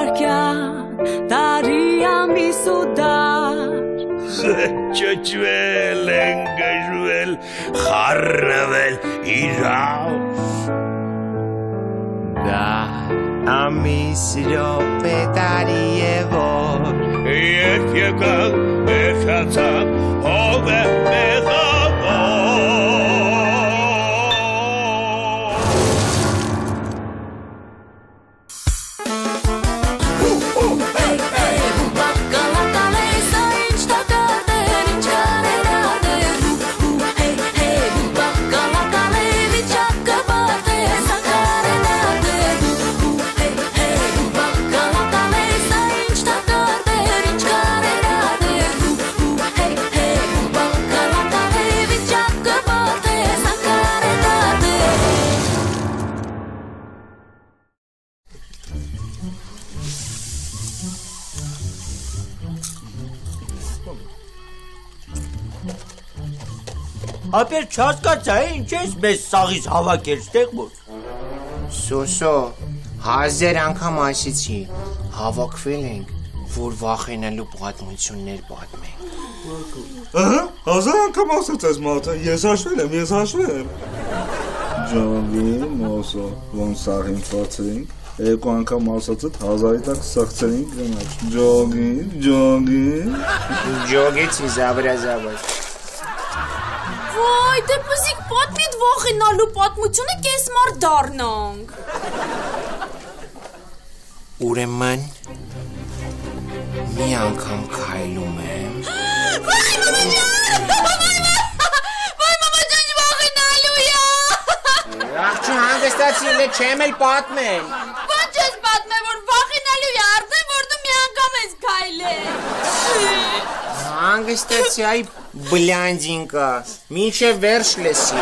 վարկյան տարիա մի սուդար Չոչվել են գժվել խառնվել իրավ Դա ամիս րոպե տարի է որ Ետ եկան մեջացան ով է մեղավոր Ապեր չհասկացա, ինչ ես մեզ սաղից հավաքել ստեղ որ Սոսո, հազար անգամ ասիցի Հավաքվել ենք, որ վախենալու պատմություններ պատմենք Ահա, հազար անգամ ասաց այս մարդը, ես հաշվել եմ Ջոգի, մոսո, ոնց սաղին ծացրինք Երկու անգամ ասացդ հազարի տակ սաղցրինք գնաց Ջոգի Ջոգեցի զավրազավր Վայ, դե պզիկ պատմիդ վախենալու պատմությունը կես մար դառնանք Ուրեմն մի անգամ քայլում եմ Վայ, մամա ջան, վախենալու յա Աղջի հանգստացի էլ չեմ էլ պատմել Ոնց ես պատմել, որ վախենալու յա արդեն, որ դու մի անգամ ես քայլել Հանգստացի այ բլանդինկա, մինչև վերջ լսի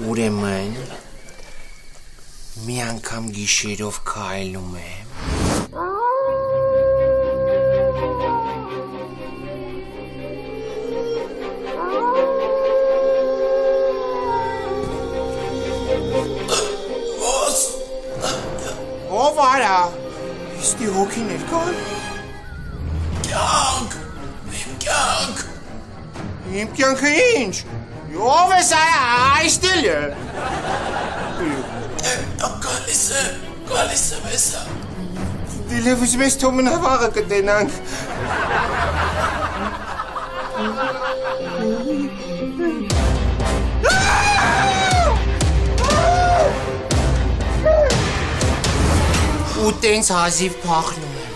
Ուրեմն մի անգամ գիշերով քայլում եմ Ով արա, իստի հոգիներ կան Իմ կյանքը ինչ, ով ես այստելը Գալիս եմ եսա Դիլևուզ մեզ թոմն հավաղը կտենանք Ու տենց հազիվ պախնում եմ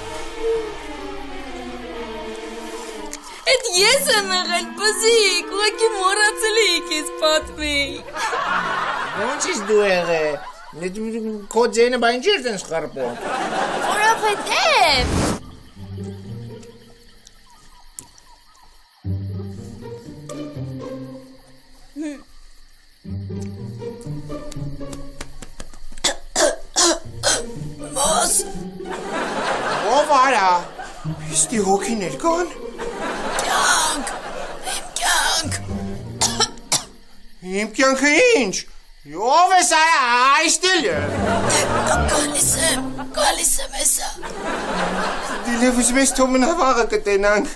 Էդ ես եմ եղել, պզիկ, ուղեկի մորացել էի կեզ պատմի Ոնց ես դու եղել, քո ձենը բա ինչ էր տենց խարպոն Որովհետև Մոս Ով արա, իստի հոգիներ կան Իմ կյանքը ինչ, ով ես այստելը Գալիս եմ եսա Դիլևուզ մեզ թոմն հավաղը կտենանք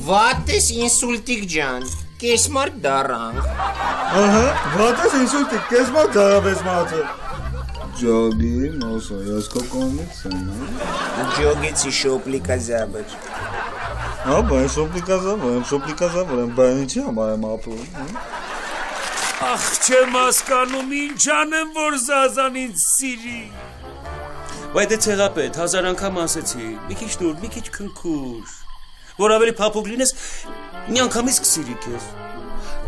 Վատ ես ինսուլտիկ ջան, կես մարդ դառանք Ահա, վատ ես ինսուլտիկ, կես մարդ դարավ ես մարդը Ջոգի, մոսո, ես քո կողմից եմ Ջոգեցի շոպլիկազաբր Աբա, շոպլիկազաբր եմ, բա ինչի համար եմ ապրում Ախ չեմ հասկանում ինչ անեմ որ Զազան ինձ սիրի Բայց դե ցեղապետ, հազար անգամ ասեցի մի քիչ դուր, մի քիչ քնքուշ Որ ավելի փափուկ լինես, մի անգամից կսիրի քեզ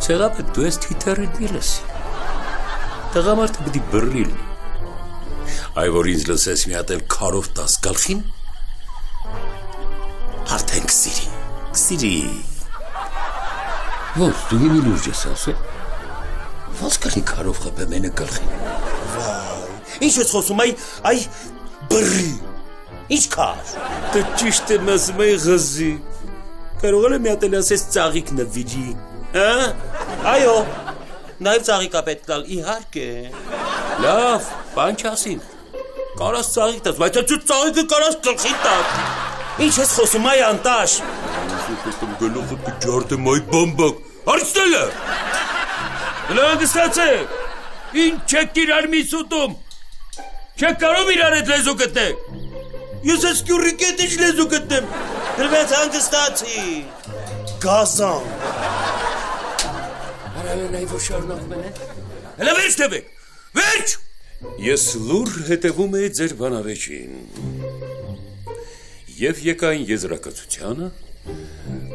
Ցեղապետ, դու ես թիթեռին մի լսի Տղամարդը պիտի բռնի լինի Այ որ ինձ լսես մի հատ էլ քարով տաս գլխին Արդեն կսիրի Ոնց, դու մի լուրջ ես ասել Ոնց կլի քարով խփեմ ենը գլխին Ինչ ես խոսում, այ բռի։ Ինչ կար։ Դե ճիշտ եմ ասում, այ ղզի։ Կարող եմ մի հատ ասես ծաղիկ նվիրի։ Հա։ Այո։ Նաև ծաղիկա պետք տալ, իհարկե։ Լավ, բան չասին։ Կարաս ծաղիկ տաս, բայց այդ ծաղիկը կարաս գլխին տալ։ Ինչ ես խոսում, այ անտաշ։ Գլուխը կջարդեմ այդ բամբակ։ Արցնելը։ Հանգստացեք։ Ինչ եք իրար մի սուտում։ Չեք կարող իրար այդ լեզու գտնել։ Ես այս կյուրիկետ ինչ լեզու գտնեմ։ Հրվեց հանգստացի։ Գազան։ Հարավենայի որ շարունակում են, հելա վերջ թևեք, վերջ։ Ես լուր հետևում էի ձեր բանավեճին և եկային եզրակացությանը,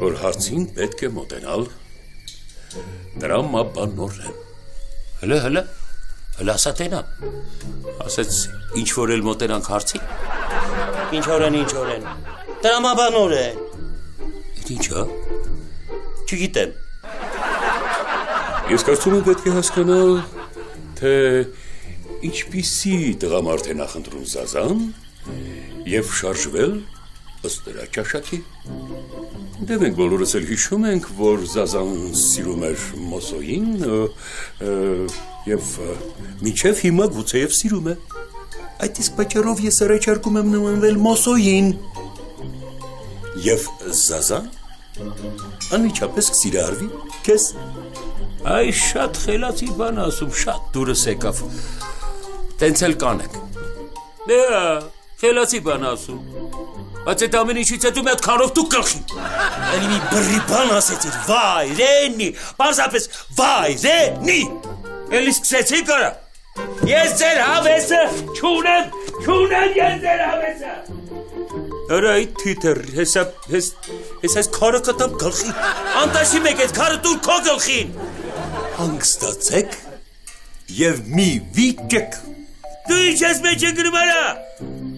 որ հարցին պետք է մոտենալ տրամաբանորեն։ Հելա ասա տենա, ասեց ինչ-որ էլ մոտենանք հարցին։ Ինչ-որեն, տրամաբանորեն։ Էդ ինչա, չգիտեմ։ Ես կարծում եմ պետք է հասկանալ, թե ինչպիսի տղամարդ է նախընտրում Զազան և շարժվել ըստ նրա ճաշակի։ Դե մենք բոլորս էլ հիշում ենք, որ Զազան սիրում էր Մոսոյին և մինչև հիմա գուցեև սիրում է։ Այդ իսկ պատճառով ես առաջարկում եմ նմանվել Մոսոյին։ Եվ Զազան անմիջապես կսիրահարվի քեզ։ Այ շատ խելացի բան ասում, շատ դուրս եկավ։ Տենց էլ կանեք։ Դե, խելացի բան ասում։ Բայց այդ ամեն ինչից հետո մի հատ քարով դու գլխին։ Էլի մի բռի բան ասեցիր, վայ, Ռենի, պարզապես վայ, Ռենի։ Էլի սկսեցի կարա։ Ես ձեր հավեսը չունեմ ես ձեր հավեսը։ Արա այդ թիթր, ես այս քարը կտամ գլխին։ Անտաշի մեկ այդ քարը տուր քո գլխին։ Հանգստացեք և մի վիճեք։ Դու ինչ ես մեջ է գրում արա։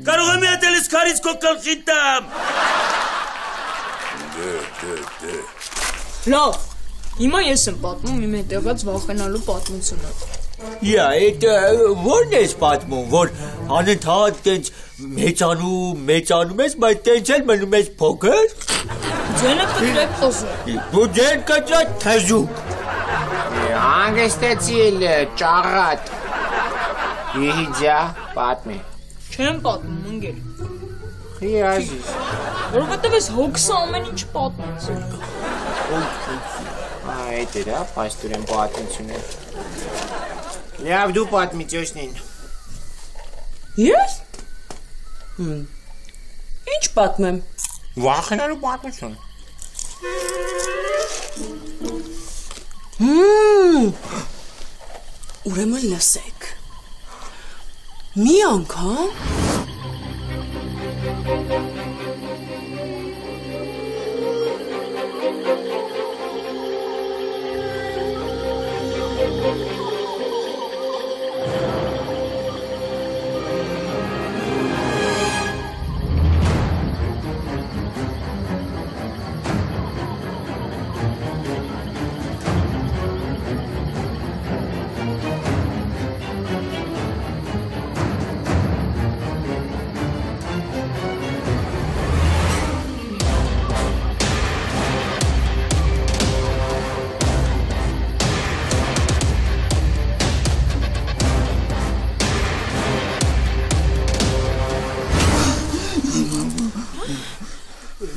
Կարող եմ մի հատ էլ ես քարից քո գլխին տամ։ Դե։ Լավ, հիմա ես եմ պատմում իմ հետևած վախենալու պատմությունը։ Այդ որն ես պատմում, որ անընդհատ տենց մեծանում ես, բայց տենց էլ մնում ես փոքր։ Ձենը կտրեք խոսում։ Դու ձեն կտրած թեզուկ։ Հանգստեցի էլ ճաղատ։ Իհիջա, պատմի։ Չեմ պատմում, ընկեր։ Խի ազիզ։ Որովհետև ես հոգսը ամեն ինչ պատմեց։ Այդ էրա, պաստուրեն պատմությունը։ Լավ դու պատմի ճոշնին։ Ես? Ինչ պատմեմ։ Վախենալու պատմություն։ Ուրեմն լսեք։ Մի անգամ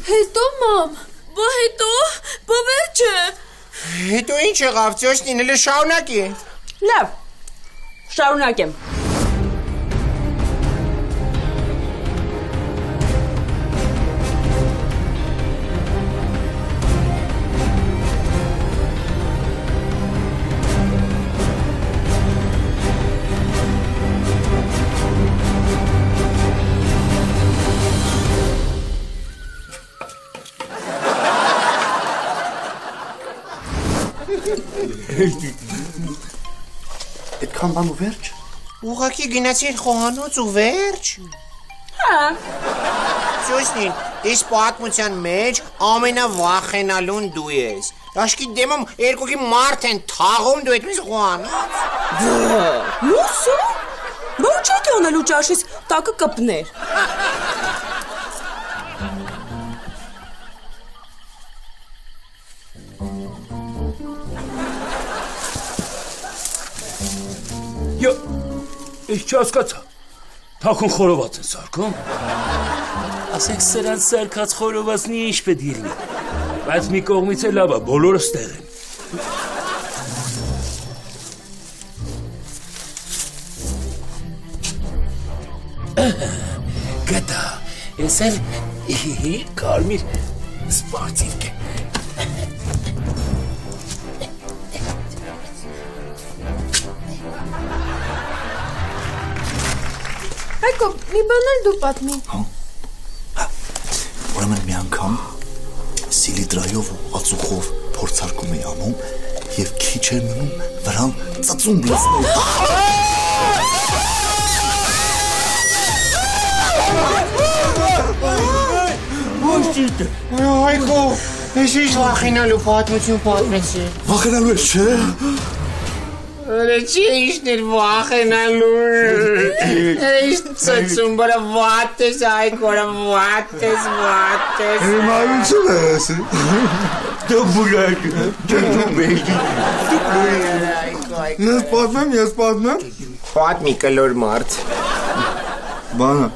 Հետո մամ, բա վերջը։ Հետո ինչ եղավ ճոշնին, հələ շարունակի։ լավ, շարունակեմ։ Այդքան բան ու վերջ։ Ուղղակի գնացիր խոհանոց ու վերջ։ Հա։ Ճոշնին, այս պատմության մեջ ամենավախենալուն դու ես։ Աշկի դեմում երկուքի մարդ են թաղում դու այդպես խոհանոց։ Լուսո։ Որ չեք անելու ճաշից տակը կպներ։ Յո, ես չհասկացա։ Թաքուն խորոված են սարքում։ Ասենք սրանց սարքած խորովածն ինչ պետք է լինի։ Բայց մի կողմից է լավ է, բոլորը ստեղ են։ Գտա, ես էլ կարմիր սպարտիվ է։ Հայկո, մի բան էլ դու պատմի։ Ուրեմն մի անգամ սիլիտրայով ու ածուխով փորձարկում էի անում եւ քիչ էր մնում վրան ծծում լսնել։ Հայկո, ես ինչ վախենալու պատմություն պատմեցի։ Վախենալու ես, չէ՞։ Չի իշներ վախենալու։ Ինչ ծծում բրա վատ ես Հայկորա, վատ ես։ Հիմա ինչու ես։ Դու բուլակ, դու բեյջի։ Ես պատմեմ։ Պատմի կլոր մարդ։ Բանը։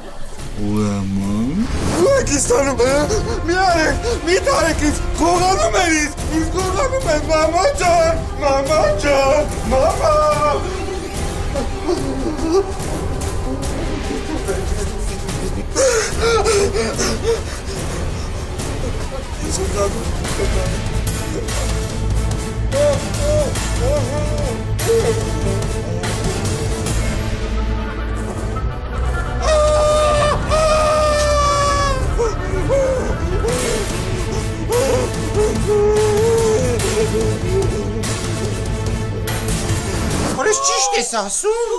Ուրեմն։ Ուղեկիստանում մի արեք, մի տարեք ինձ, խողանում էր ինձ խողանում էր, մամա ջան, մամա։ Որս ճիշտ ես ասում։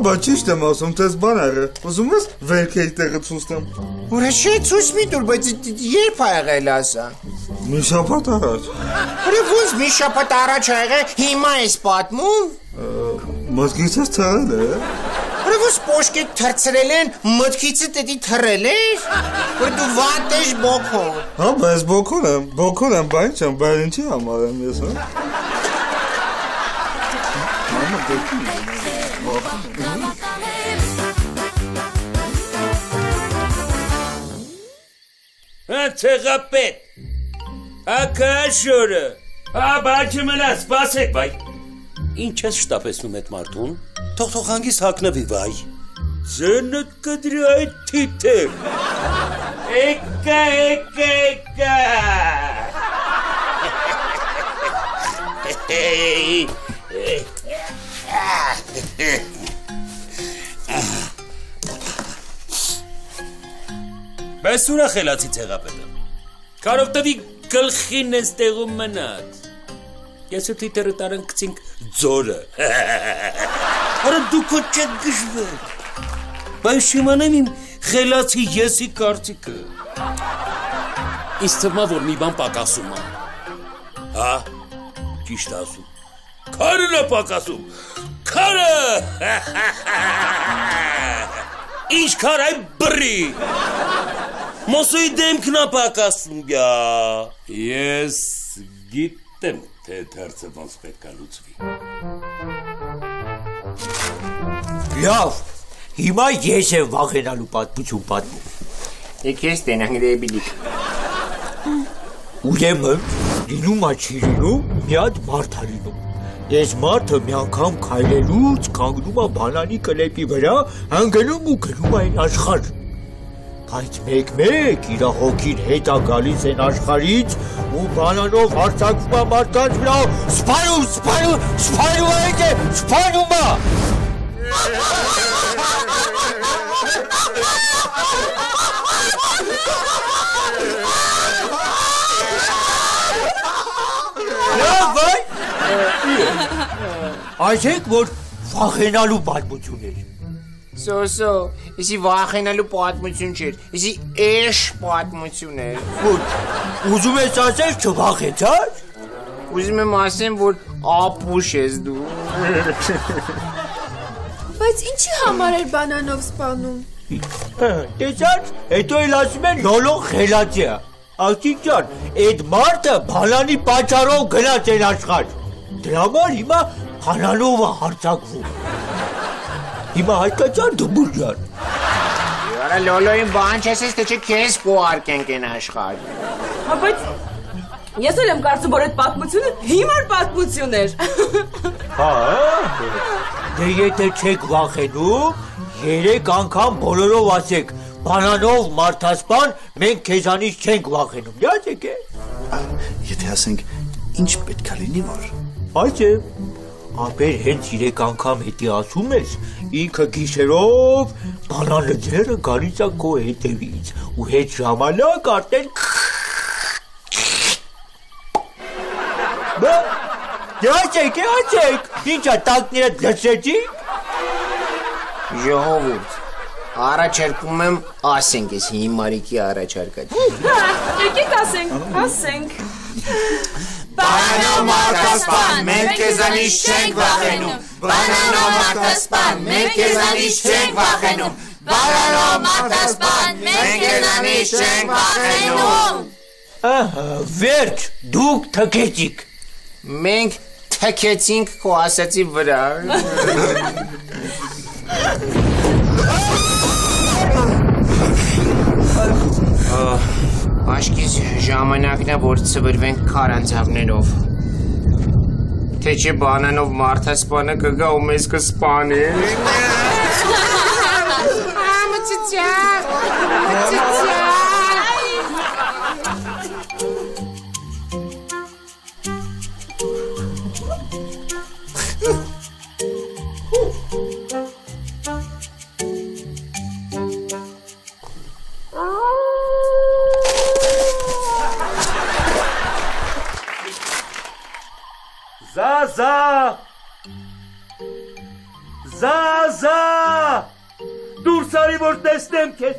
Բա ճիշտ եմ ասում, տես բան աղը, ուզում ես վերք էի տեղը ցույց տամ։ Որը չէ ցույց մի տուր, բայց երբ ա եղել ասա։ Մի շաբաթ առաջ։ Որը ոնց մի շաբաթ առաջ ա եղել, հիմա ես պատմում։ Մտքից ես թռել է։ Որը ոնց պոշկետ թրցրել են, մտքիցդ էդի թռել ես։ Որ դու վատ ես բոքոն։ Բա ես բոքոն եմ, բա ինչ եմ, բա ինչի համար եմ ես, հա։ Ցեղապետ, ակաշորը, բաչը մնա, սպասեք, բայ, ինչ ես շտապեցնում էդ մարդուն, թող հանգիս հակնվի, վայ, ձնը կդրի այդ թիթև, էկա, Բայց ուրա խելացի ցեղապետը։ Կարով տվի գլխին ես տեղում մնաց։ Ես ու թիթերը տարան կցինք ձորը։ Արա դու քո չեք գժվել։ Բայց շիմանեմ իմ խելացի եսի կարծիքը։ Ինձ թվում է, որ մի բան պակասում է։ Հա, ճիշտ ասում։ Քարն է պակասում։ Քարը։ Ինչ քար այ բռի։ Մոսոյի դեմքն է պակասում գա։ Ես գիտեմ, թե դարձը ոնց պետք է լուծվի։ Լավ, հիմա ես եմ վախենալու պատմություն պատմում։ Եկես տենանք դեպիլիկ։ Ուրեմն, լինում է չի լինում, մի հատ մարդ է լինում։ Ես մարդը մի անգամ քայլելուց կանգնում է բանանի կլեպի վրա, հանգնում ու գնում այն աշխարհ։ Բայց մեկ-մեկ իր հոգին հետ է գալիս այն աշխարհից ու բանանով հարձակվում է մարդկանց վրա, սպանում է։ Լավ, այսեք, որ վախենալու պատմություն էր։ Սոսո, եսի վախենալու պատմություն չէր, եսի էշ պատմություն էր։ Ուզում ես ասել չվախեցար։ Ուզում եմ ասեմ, որ ապուշ ես դու։ Բայց Բայց ինչի համար էր բանանով սպանում։ Տեսած, հետո էլ ասում են լոլոն խելացի է։ Աղջիկ ջան, այդ մարդը բանանի պատճառով գնաց են աշխարհ։ Դրա համար հիմա բանանով է հարձակվում։ Հիմա հայկական դուր ջան։ Արա լոլոին բան չես թե չէ քեզ կուարկենք են աշխարհ։ Հա բայց ես էլ եմ կարծում, որ այդ պատմությունը հիմար պատմություն էր։ Հա, դե եթե չեք վախենում, 3 անգամ բոլորով ասեք, բանանով մարդասպան, մենք քեզանից չենք վախենում, յաճեք է։ Եթե ասենք, ինչ պետք է լինի, որ։ Այս է, ապեր հենց 3 անգամ հետի ասում ես, ինքը գիշերով բանանը ձերը գալիս է քո հետևից, ու հետ ժամանակ արդեն Յաճեք, ինչա տակները դրսեցիք։ Ժողովուրդ, առաջարկում եմ ասենք ես հիմարիկի առաջարկած։ Եկեք ասենք։ Բանանով մարդասպան, մենք քեզանից չենք վախենում։ Բանանով մարդասպան, մենք քեզանից չենք վախենում։ Բանանով մարդասպան, մենք քեզանից չենք վախենում։ Ահա, վերջ, դուք թքեցիք։ Մենք թքեցինք քո ասացի վրա։ Աշկիս ժամանակն է, որ ծվրվենք քարանձավներով։ Թե չէ բանանով մարդասպանը կգա ու մեզ կսպանի։ Զազա դուրս արի որ տեսնեմ քեզ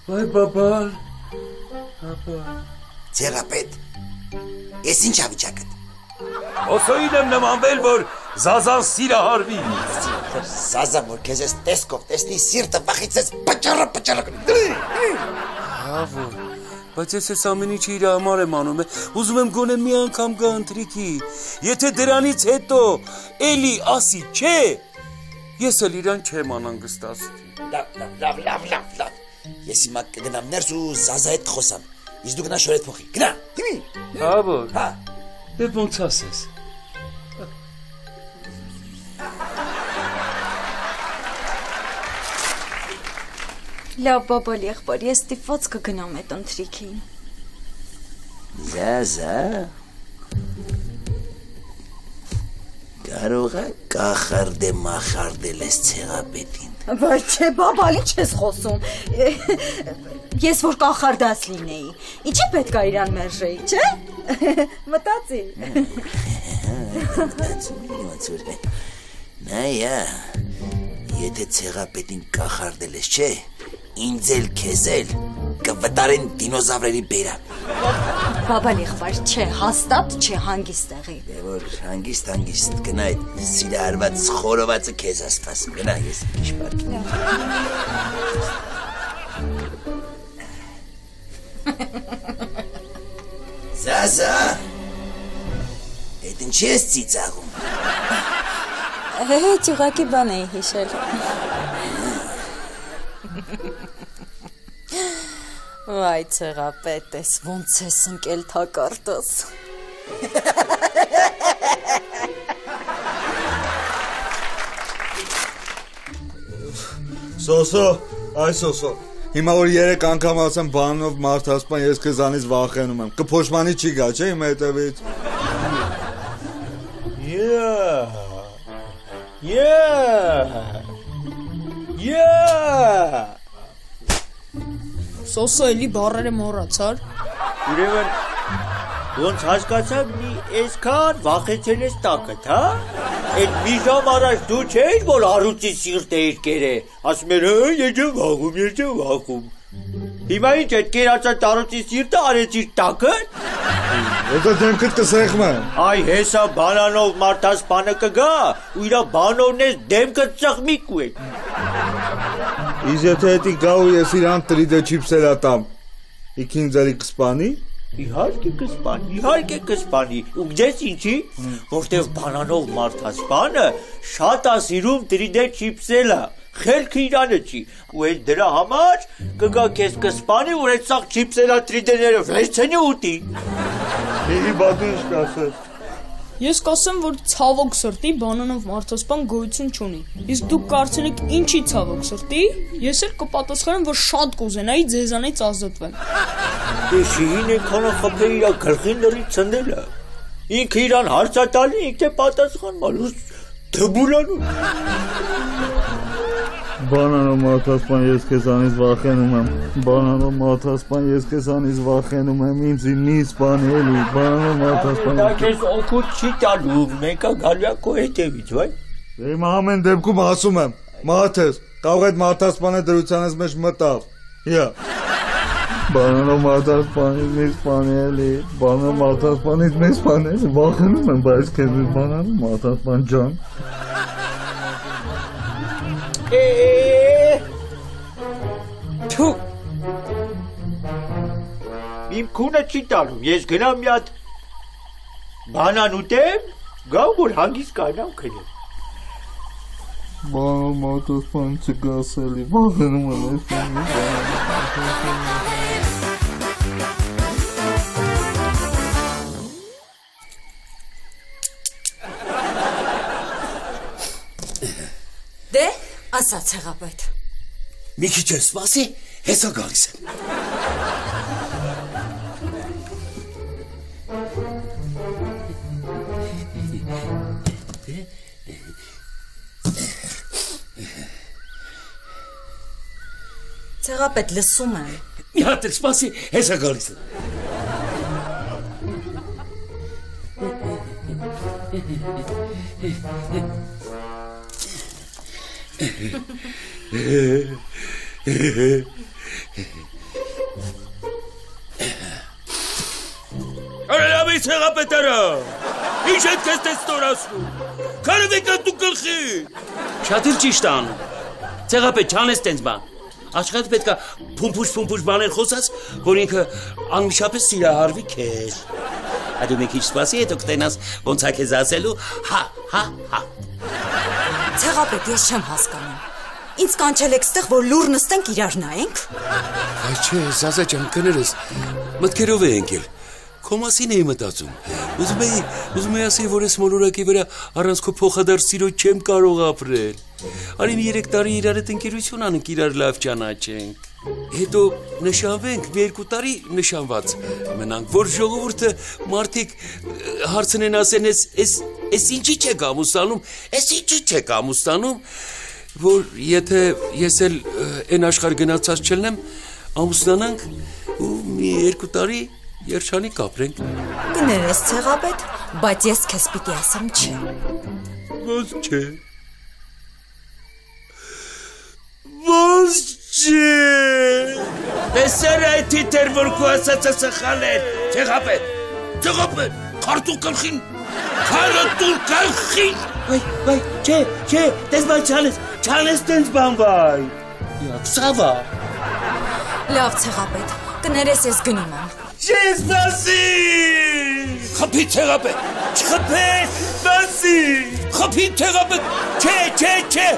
Վայ բաբալ Ձերապետ ես ինչ ավիճակդ Ոսոին եմ նմանվել որ Զազան սիրահարվի Զազան որ քեզ ես տեսքով տեսնի սիրտը վախից ես պճառը Հավո Բայց ես ես ամեն ինչը իր համար եմ անում Ուզում եմ գոնե մի անգամ գա ընտրիքի Եթե դրանից հետո էլի ասի չէ Ես էլ իրան չեմ անհանգստացնի Լավ Ես հիմա կգնամ ներս ու Զազա հետ խոսամ Իսկ դու գնա շորետ փոխի Գնա Դիմի Հավո Դե ոնց ասես Լավ բաբալ եղբայր, ես ստիպված կգնամ այդ ընթրիքին Զազա Կարող է կախարդել ես ցեղապետին Բայց չէ բաբալ, ինչ ես խոսում Ես որ կախարդաս լինեի Ինչի պետք է իրան մերժեի, չէ? Մտածի Նայա Եթե ցեղապետին կախարդել ես, չէ Ինձ էլ քեզ էլ կվտարեն դինոզավրերի բերան Բաբալ եղբայր, չէ, հաստատ չէ հանգիստ եղի Դե որ հանգիստ գնա այդ սիրահարված խորովածը քեզ ասպասում Գնա ես քիչ պարկի Զազա Այդ ինչի ես ծիծաղում Հետ ուղղակի բան էի հիշել Վայ ցեղապետ ես ոնց ես ընկել թակարդս Սոսո, այ սոսո Հիմա որ 3 անգամ ասեմ բանով մարդասպան ես քեզանից վախենում եմ Կփոշմանի չի գա չէ իմ հետևից Սոսո էլի բառերը մոռացար Ուրեմն ոնց հասկացա մի այսքան վախեցել ես տակդ, հա? Այդ մի ժամ առաջ դու չէիր, որ առուծի սիրտ էիր կերե Ասում էր, ես եմ վախում Հիմա ինչ այդ կերացած առուծի սիրտը արեցիր տակը Եկա դեմքդ կսեղմեմ։ Այ հեսա բանանով մարդասպանը կգա ու իրա բանովն ես դեմքդ ծխմիկ ու եք։ Իսկ եթե հետի գա ու ես իրան 3D չիպսեր ատամ, իք ինձ էլի կսպանի։ Իհարկե կսպանի, ու գիտես ինչի, որտև բանանով մարդասպանը շատ է սիրում 3D չիպսելը, խելքը իրանը չի, ու այդ դրա համար կգա քեզ կսպանի, որ այդ սաղ չիպսելա 3D-ները վերցնի ուտի։ Իհի բադու ինչ կասես։ Ես կասեմ, որ ցավոք սրտի բանանով մարդասպան գոյություն չունի։ Իսկ դուք կարծեք ինչի ցավոք սրտի, ես էլ կպատասխանեմ, որ շատ կուզենայի ձեզանից ազատվել։ Շիհին եկան խփել իր գլխին լրի ցնդելը։ Ինքը իրան հարցատալի, ինքը պատասխանmal, դբուլանում։ Բանանով մարդասպան ես քեզանից վախենում եմ։ Բանանով մարդասպան ես քեզանից վախենում եմ, ինձ մի սպանի էլի, բանանով մարդասպան։ Դա քեզ օգուտ չի տալու, մեկը գալու է քո հետևից, վայ։ Իմ ամեն դեպքում ասում եմ, մաթես, կարող այդ մարդասպանը դրությանից մեջ մտավ։ Հիա։ Բանանով մարդասպանից մի սպանի էլի, բանանով մարդասպանից մի սպանի էլի, վախենում եմ, բայց քեզից բանանով մարդասպան ջան։ Թու Իմ քունը չի տալում, ես գնամ մի հատ բանան ուտեմ, գամ որ հանգիստ կայնամ քնեմ։ Բանանով մարդասպան չգաս էլի, վախենում եմ այս Դե, ասաց հեղապետ։ Մի քիչ ես սպասի, հեսա գալիս եմ։ Հեղապետ լսում եմ։ Մի հատ էլ սպասի, հեսա գալիս եմ։ Արելավից հեղապետարա, ինչ հետ կեզ տես տորասնում, կարև եկան դու գլխի։ Շատ էլ ճիշտ անում, հեղապետ չանես տենց բան, աշխատ պետք է փումփուշ բաներ խոսած, որ ինքը անմիշապես սիրահարվի քեզ։ Այդու մի քիչ սպասի, հետո կտենաս ոնց է քեզ ասելու, հա։ Հեղապետ, ես չեմ հասկանում։ Ինձ կանչել եք ստեղ, որ լուր նստենք իրար նայենք։ Այ չէ, Զազա ջան, կներես, մտքերով է ընկել, քո մասին էի մտածում, ուզում էի ասել, որ ես մոլորակի վրա առանց քո փոխադարձ սիրո չեմ կարող ապրել, արի մի 3 տարի իրար հետ ընկերություն անենք, իրար լավ ճանաչենք, հետո նշանվենք, մի 2 տարի նշանված մնանք, որ ժողովուրդը մարդիկ հարցնեն ասեն, ես ինչի չեք ամուսնանում, որ եթե ես էլ են աշխարհ գնացած չլնեմ, ամուսնանանք ու մի 2 տարի երջանիկ ապրենք։ Կներես հեղապետ, բայց ես քեզ պիտի ասեմ չէ։ Ոնց չէ։ Տեսեր այդ թիթեր, որ քո ասածը սխալ էր, հեղապետ, քարտու գլխին, քարտու գլխին։ Վայ, չէ, տես բան չանես տենց բան վայ։ Սավա։ Լավ հեղապետ, կներես ես գնում եմ։ Չէ, սպասի։ Խփի հեղապետ, չխփես, սպասի։ Խփի հեղապետ, չէ։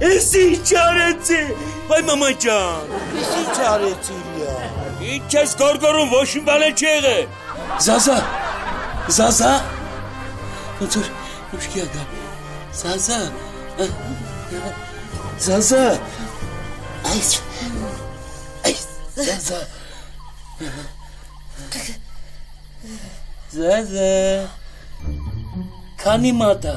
Ես ինչ արեցի, վայ մամա ջան, ես ինչ արեցի լյա, ինչ ես գորգորում, ոչ իմ բան չի եղել, Զազա, ոնց որ ուշքի ագա, Զազա, այս, Զազա, քանի մատա,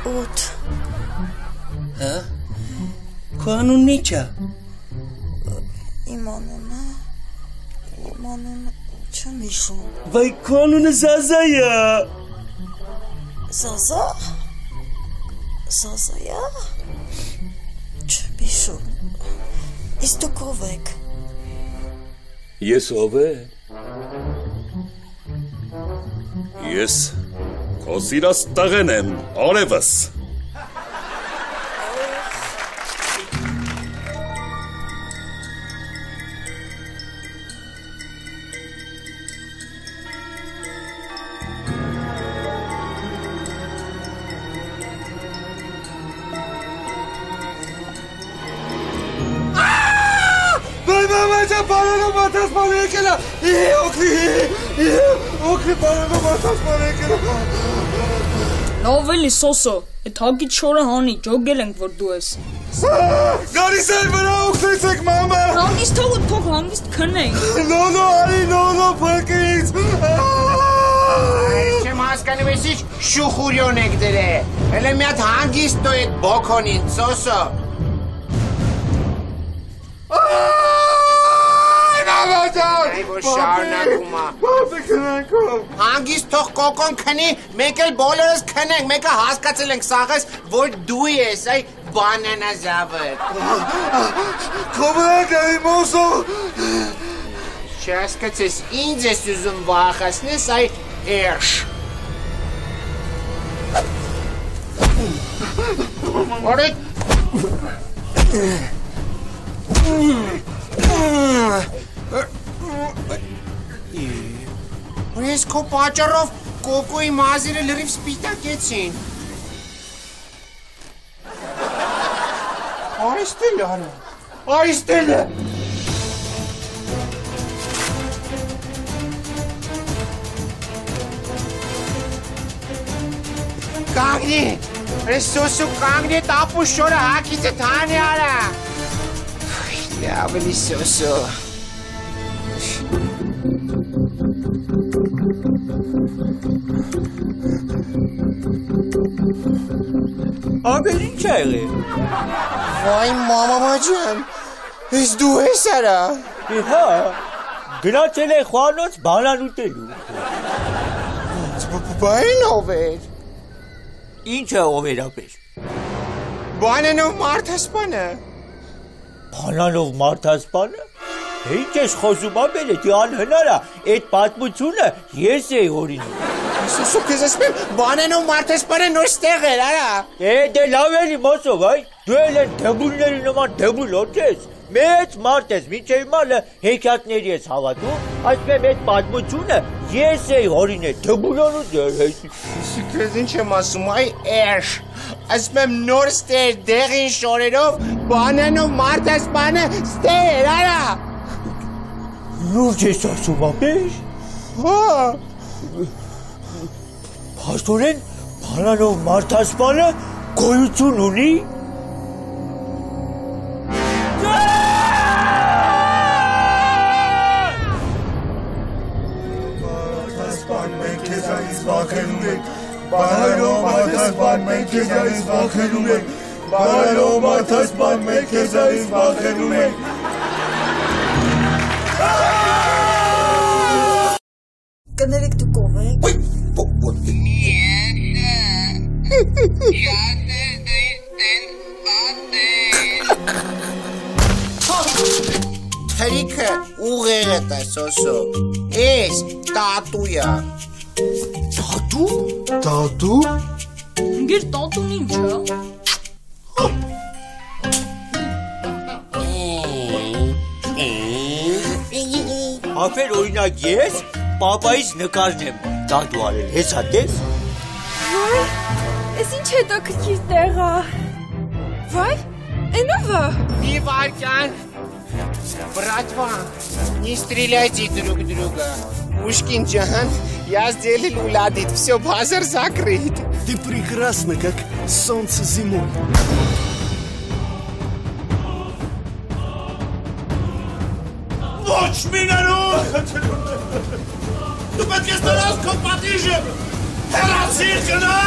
8 Հա? Քո անունն ի՞նչ է? Իմ անունը չեմ հիշում։ Վայ քո անունը Զազա է։ Զազա։ Իսկ դուք ով եք։ Ես ով եմ։ Ես քո սիրած տղեն եմ, արևս։ Banana matas panekela. Okay, banana matas panekela. Նովելի սոսո, այդ հագի չորը հանի, ջոգել ենք, որ դու ես։ Գարիս էլ վրա օգնեցեք, մամա։ Հանգիստ թող հանգիստ քնենք։ No, փակից։ Չեմ հասկանում ես ինչ շուխուրյոն եք դրե։ Հələ մի հատ հանգիստ տո այդ բոքոնին, սոսո։ Այ որ շարունակում է։ Հանգիստ թող կոկոն քնի, մեկ էլ բոլորս քնենք, մեկը հասկացել ենք սաղես, որ դու ես, այ բանանա զավր։ Կոմրակ այ մոսո։ Չհասկացես, ինձ ես ուզում վախացնես, այ էրշ։ Որը… Ես քո պատճառով կոկոյի մազերը լրիվ սպիտակեցին։ Այստեղ արա։ Այստեղ։ Կանգնի։ Ես սոսու կանգնի տապու շորը հակիցը թանի արա։ Լավ էլի սոսու։ Աբեր ինչ է եղել։ Վայ մամամա ջան, ես դու ես արա։ Հա, գնացել է խոհանոց բանան ուտելու։ Բայն ով էր։ Ինչ է ով էր ապեր։ Բանանով մարդասպանը։ Բանանով մարդասպանը։ Ինչ ես խոսում ապեր, էդի անհնար է, այդ պատմությունը ես էի օրինում։ Սոսու քեզ ասում եմ, բանանով մարդասպանը նոր ստեղ էր, արա։ Դե լավ էլի մոսով, այ, դու էլ են դեբուլների նման դեբուլ ոտ ես, մեծ մարդ ես, մինչև հիմա հեքիաթների ես հավատում, ասում եմ այդ պատմությունը ես էի օրինել, դեբուլորուց էր հեսի։ Քեզ ինչ եմ ասում, այ էրշ, ասում եմ նոր ստեղ դեղին շորերով, բանանով մարդասպանը ստեղ էր, արա։ Լուրջ ես ասում ապեր։ Հա։ Փաստորեն բանանով մարդասպանը գոյություն ունի։ Մարդասպան մենք քեզանից վախենում ենք։ Բանանով մարդասպան մենք քեզանից վախենում ենք։ Բանանով մարդասպան մենք քեզանից վախենում ենք։ Կներեք դուք ով եք։ Թրիքը ուղեղը տա սոսո։ Էս տատու야։ Տատու։ Տատու։ Ինգեր տատուն ինչ է։ Ապեր օրինակ ես պապայից նկարն եմ տատու արել, հեսա տես։ Էս ինչ հետաքրքիր տեղ է։ Վայ, այնովը։ Մի վարկան։ Братва, не стреляйте друг друга. Пушкин Джан, я сделал уладит, все, базар закрыт. Ты прекрасна, как солнце зимой. Ոչ մինարու։ Դու պետք է ստանաս քո պատիժը։ Հեռացիր գնա։